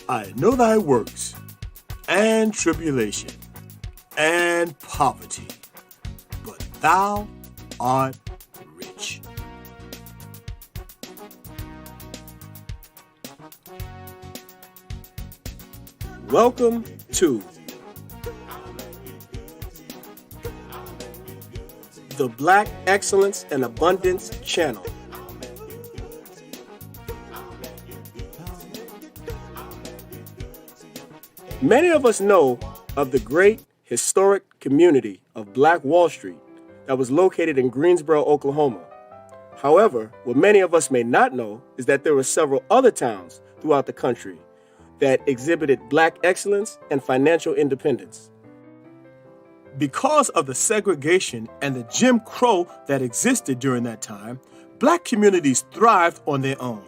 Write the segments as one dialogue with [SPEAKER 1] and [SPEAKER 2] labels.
[SPEAKER 1] I know thy works, and tribulation, and poverty, but thou art rich. Welcome to the Black Excellence and Abundance Channel. Many of us know of the great historic community of Black Wall Street that was located in Greensboro, Oklahoma. However, what many of us may not know is that there were several other towns throughout the country that exhibited Black excellence and financial independence. Because of the segregation and the Jim Crow that existed during that time, Black communities thrived on their own.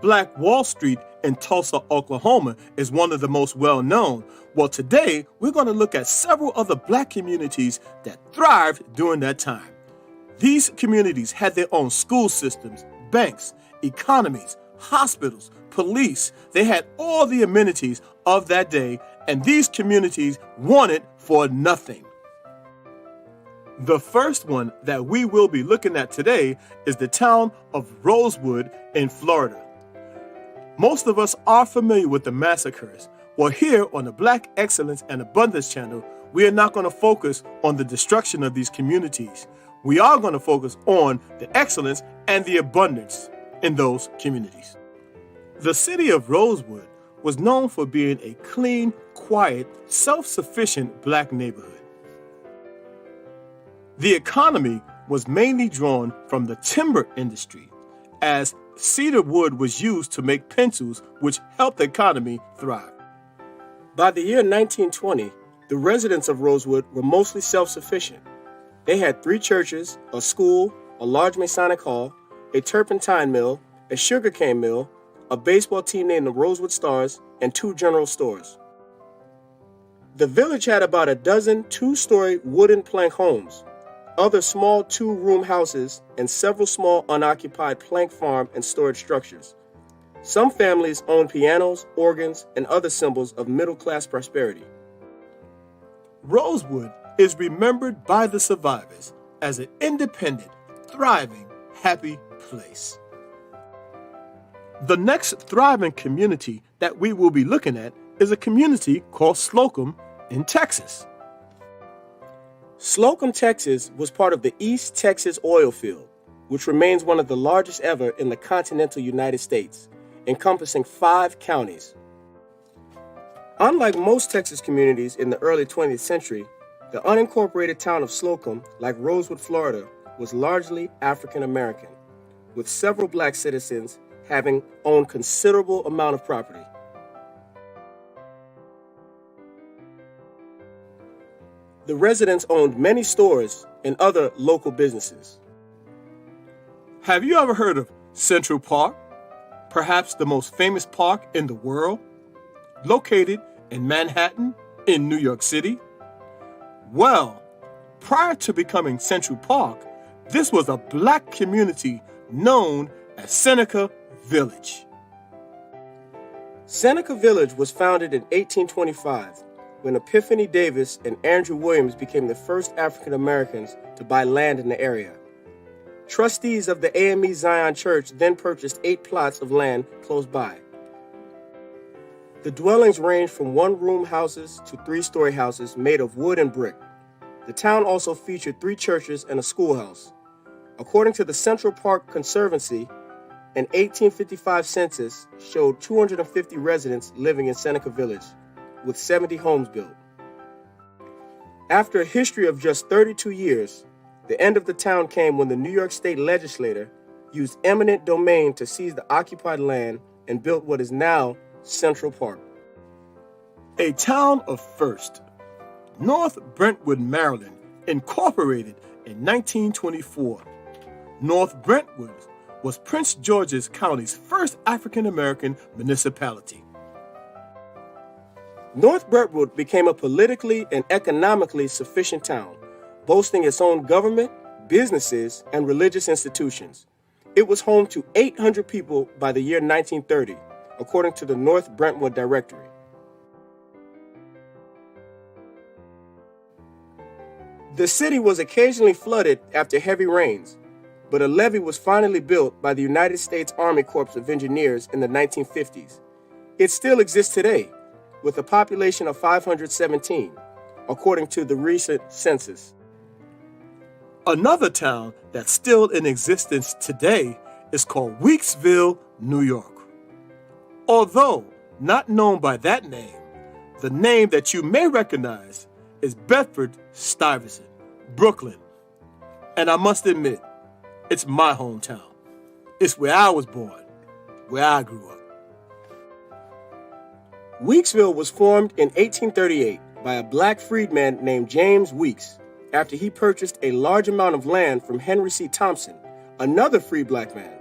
[SPEAKER 1] Black Wall Street in Tulsa, Oklahoma is one of the most well-known. Well, today we're going to look at several other Black communities that thrived during that time. These communities had their own school systems, banks, economies, hospitals, police. They had all the amenities of that day, and these communities wanted for nothing. The first one that we will be looking at today is the town of Rosewood in Florida. Most of us are familiar with the massacres. Well, here on the Black Excellence and Abundance Channel, we are not going to focus on the destruction of these communities. We are going to focus on the excellence and the abundance in those communities. The city of Rosewood was known for being a clean, quiet, self-sufficient Black neighborhood. The economy was mainly drawn from the timber industry, as cedar wood was used to make pencils, which helped the economy thrive. By the year 1920, the residents of Rosewood were mostly self-sufficient. They had 3 churches, a school, a large Masonic hall, a turpentine mill, a sugarcane mill, a baseball team named the Rosewood Stars, and 2 general stores. The village had about a dozen 2-story wooden plank homes, other small 2-room houses, and several small unoccupied plank farm and storage structures. Some families owned pianos, organs, and other symbols of middle-class prosperity. Rosewood is remembered by the survivors as an independent, thriving, happy place. The next thriving community that we will be looking at is a community called Slocum in Texas. Slocum, Texas was part of the East Texas oil field, which remains one of the largest ever in the continental United States, encompassing 5 counties. Unlike most Texas communities in the early 20th century, the unincorporated town of Slocum, like Rosewood, Florida, was largely African American, with several Black citizens having owned considerable amount of property. The residents owned many stores and other local businesses. Have you ever heard of Central Park? Perhaps the most famous park in the world, located in Manhattan, in New York City? Well, prior to becoming Central Park, this was a Black community known as Seneca Village. Seneca Village was founded in 1825 when Epiphany Davis and Andrew Williams became the first African Americans to buy land in the area. Trustees of the AME Zion Church then purchased 8 plots of land close by. The dwellings ranged from 1-room houses to 3-story houses made of wood and brick. The town also featured 3 churches and a schoolhouse. According to the Central Park Conservancy, an 1855 census showed 250 residents living in Seneca Village, with 70 homes built. After a history of just 32 years, the end of the town came when the New York State legislature used eminent domain to seize the occupied land and built what is now Central Park. A town of first. North Brentwood, Maryland, incorporated in 1924. North Brentwood was Prince George's County's first African-American municipality. North Brentwood became a politically and economically sufficient town, boasting its own government, businesses, and religious institutions. It was home to 800 people by the year 1930, according to the North Brentwood Directory. The city was occasionally flooded after heavy rains, but a levee was finally built by the United States Army Corps of Engineers in the 1950s. It still exists today, with a population of 517, according to the recent census.
[SPEAKER 2] Another town that's still in existence today is called Weeksville, New York. Although not known by that name, the name that you may recognize is Bedford-Stuyvesant, Brooklyn. And I must admit, it's my hometown. It's where I was born, where I grew up.
[SPEAKER 1] Weeksville was formed in 1838 by a black freedman named James Weeks after he purchased a large amount of land from Henry C. Thompson, another free black man.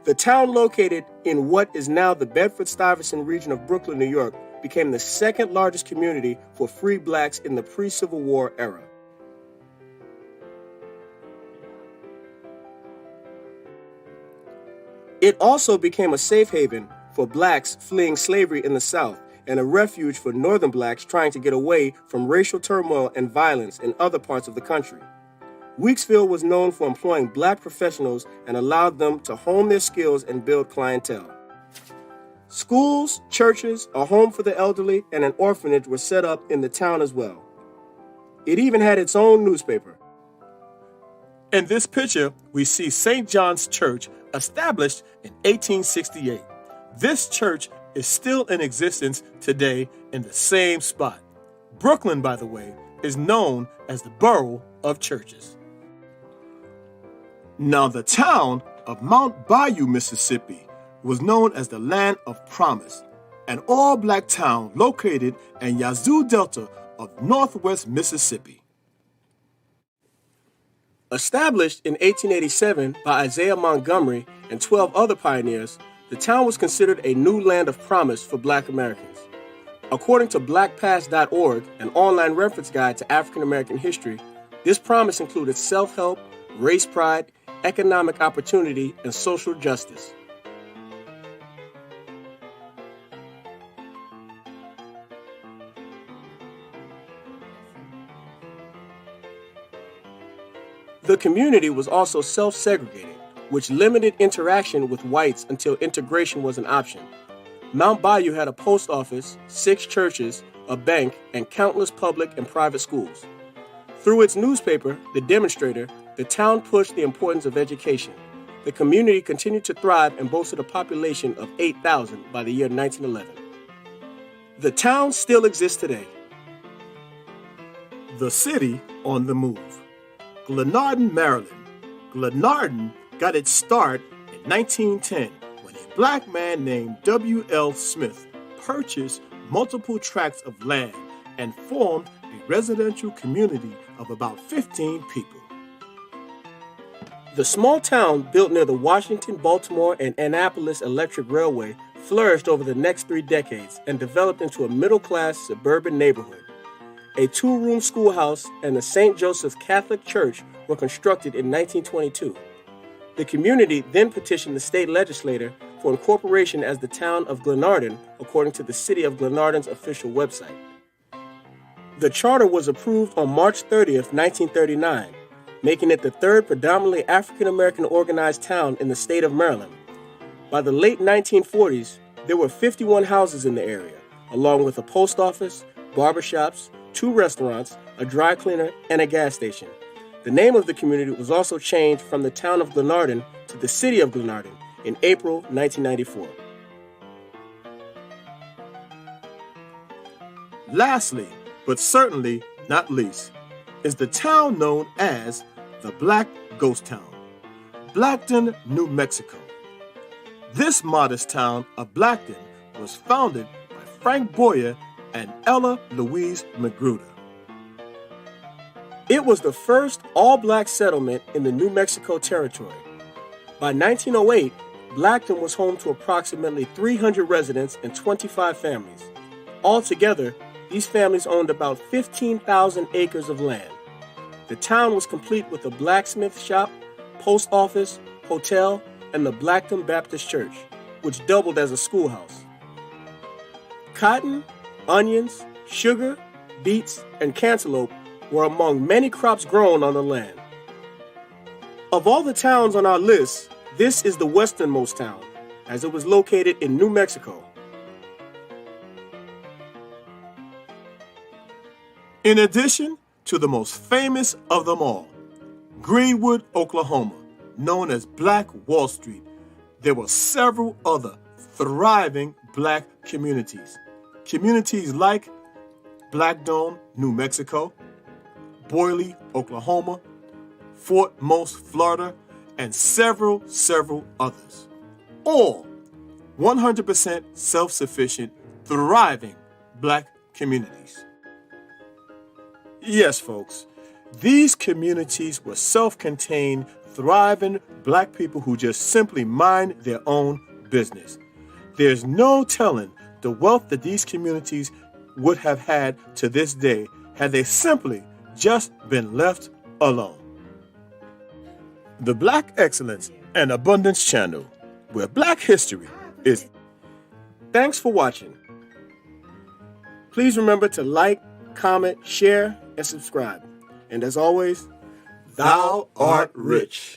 [SPEAKER 1] The town, located in what is now the Bedford-Stuyvesant region of Brooklyn, New York, became the second largest community for free blacks in the pre-Civil War era. It also became a safe haven for blacks fleeing slavery in the South and a refuge for northern blacks trying to get away from racial turmoil and violence in other parts of the country. Weeksville was known for employing black professionals and allowed them to hone their skills and build clientele. Schools, churches, a home for the elderly, and an orphanage were set up in the town as well. It even had its own newspaper.
[SPEAKER 2] In this picture, we see St. John's Church, established in 1868. This church is still in existence today in the same spot. Brooklyn, by the way, is known as the borough of churches. Now, the town of Mount Bayou, Mississippi, was known as the Land of Promise, an all-black town located in Yazoo Delta of northwest Mississippi.
[SPEAKER 1] Established in 1887 by Isaiah Montgomery and 12 other pioneers, the town was considered a new land of promise for black Americans. According to blackpast.org, an online reference guide to African American history, this promise included self-help, race pride, economic opportunity, and social justice. The community was also self-segregated, which limited interaction with whites until integration was an option. Mount Bayou had a post office, 6 churches, a bank, and countless public and private schools. Through its newspaper, The Demonstrator, the town pushed the importance of education. The community continued to thrive and boasted a population of 8,000 by the year 1911. The town still exists today.
[SPEAKER 2] The city on the move. Glenarden, Maryland. Glenarden got its start in 1910 when a black man named W.L. Smith purchased multiple tracts of land and formed a residential community of about 15 people.
[SPEAKER 1] The small town, built near the Washington, Baltimore, and Annapolis Electric Railway, flourished over the next 3 decades and developed into a middle-class suburban neighborhood. A 2-room schoolhouse and the St. Joseph's Catholic Church were constructed in 1922. The community then petitioned the state legislature for incorporation as the town of Glenarden, according to the City of Glenarden's official website. The charter was approved on March 30th, 1939, making it the 3rd predominantly African-American organized town in the state of Maryland. By the late 1940s, there were 51 houses in the area, along with a post office, barbershops, 2 restaurants, a dry cleaner, and a gas station. The name of the community was also changed from the town of Glenarden to the city of Glenarden in April 1994.
[SPEAKER 2] Lastly, but certainly not least, is the town known as the Black Ghost Town, Blackton, New Mexico. This modest town of Blackton was founded by Frank Boyer and Ella Louise Magruder.
[SPEAKER 1] It was the first all-black settlement in the New Mexico Territory. By 1908, Blackton was home to approximately 300 residents and 25 families. Altogether, these families owned about 15,000 acres of land. The town was complete with a blacksmith shop, post office, hotel, and the Blackton Baptist Church. which doubled as a schoolhouse. Cotton, onions, sugar, beets, and cantaloupe were among many crops grown on the land. Of all the towns on our list, this is the westernmost town, as it was located in New Mexico.
[SPEAKER 2] In addition to the most famous of them all, Greenwood, Oklahoma, known as Black Wall Street, there were several other thriving black communities. Communities like Black Dome, New Mexico, Boyle, Oklahoma, Fort Most, Florida, and several others. All 100% self-sufficient, thriving black communities. Yes, folks, these communities were self-contained, thriving black people who just simply mind their own business. There's no telling the wealth that these communities would have had to this day had they simply just been left alone. The Black Excellence and Abundance Channel, where Black history is.
[SPEAKER 1] Thanks for watching. Please remember to like, comment, share, and subscribe. And as always,
[SPEAKER 2] Thou art rich.